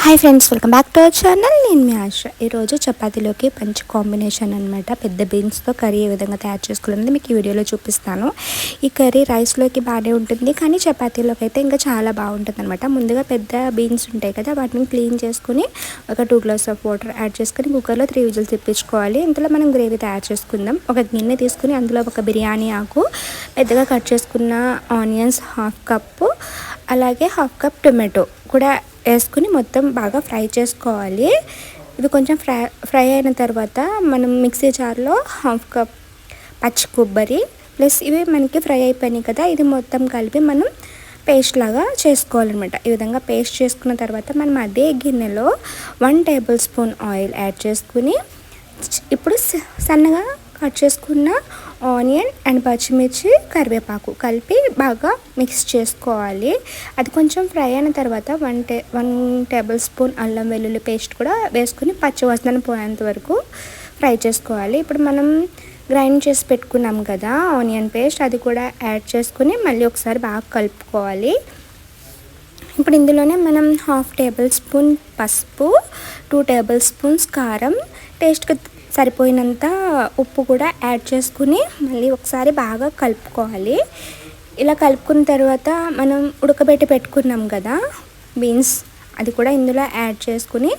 Hi friends, welcome back to our channel. నేను మీ ఆశ. ఈరోజు చపాతీలోకి మంచి కాంబినేషన్ అనమాట. పెద్ద బీన్స్తో కర్రీ ఏ విధంగా తయారు చేసుకోవాలనేది మీకు ఈ వీడియోలో చూపిస్తాను. ఈ కర్రీ రైస్లోకి బాగానే ఉంటుంది, కానీ చపాతీలోకి అయితే ఇంకా చాలా బాగుంటుంది అనమాట. ముందుగా పెద్ద బీన్స్ ఉంటాయి కదా, వాటిని క్లీన్ చేసుకుని ఒక 2 గ్లాస్ ఆఫ్ వాటర్ యాడ్ చేసుకుని కుక్కర్లో 3 విజిల్స్ తిప్పించుకోవాలి. ఇందులో మనం గ్రేవీ తయారు చేసుకుందాం. ఒక గిన్నె తీసుకుని అందులో ఒక బిర్యానీ ఆకు, పెద్దగా కట్ చేసుకున్న ఆనియన్స్ 1/2 కప్పు, అలాగే 1/2 కప్ టొమాటో కూడా వేసుకుని మొత్తం బాగా ఫ్రై చేసుకోవాలి. ఇది కొంచెం ఫ్రై అయిన తర్వాత మనం మిక్సీ జార్లో 1/2 కప్ పచ్చి కొబ్బరి ప్లస్ ఇవి మనకి ఫ్రై అయిపోయినాయి కదా, ఇది మొత్తం కలిపి మనం పేస్ట్ లాగా చేసుకోవాలన్నమాట. ఈ విధంగా పేస్ట్ చేసుకున్న తర్వాత మనం అదే గిన్నెలో 1 టేబుల్ స్పూన్ ఆయిల్ యాడ్ చేసుకుని ఇప్పుడు సన్నగా కట్ చేసుకున్న ఆనియన్ అండ్ పచ్చిమిర్చి, కరివేపాకు కలిపి బాగా మిక్స్ చేసుకోవాలి. అది కొంచెం ఫ్రై అయిన తర్వాత 1 టేబుల్ స్పూన్ అల్లం వెల్లుల్లి పేస్ట్ కూడా వేసుకుని పచ్చివాసన పోయేంత వరకు ఫ్రై చేసుకోవాలి. ఇప్పుడు మనం గ్రైండ్ చేసి పెట్టుకున్నాం కదా ఆనియన్ పేస్ట్, అది కూడా యాడ్ చేసుకుని మళ్ళీ ఒకసారి బాగా కలుపుకోవాలి. ఇప్పుడు ఇందులోనే మనం 1/2 టేబుల్ స్పూన్ పసుపు, 2 టేబుల్ స్పూన్స్ కారం, టేస్ట్కి సరిపోయినంత ఉప్పు కూడా యాడ్ చేసుకుని మళ్ళీ ఒకసారి బాగా కలుపుకోవాలి. ఇలా కలుపుకున్న తర్వాత మనం ఉడకబెట్టి పెట్టుకున్నాం కదా బీన్స్, అది కూడా ఇందులో యాడ్ చేసుకుని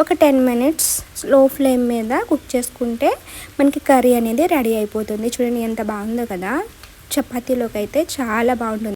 ఒక 10 మినిట్స్ స్లో ఫ్లేమ్ మీద కుక్ చేసుకుంటే మనకి కర్రీ అనేది రెడీ అయిపోతుంది. చూడండి ఎంత బాగుందో కదా, చపాతీలోకి అయితే చాలా బాగుంటుంది.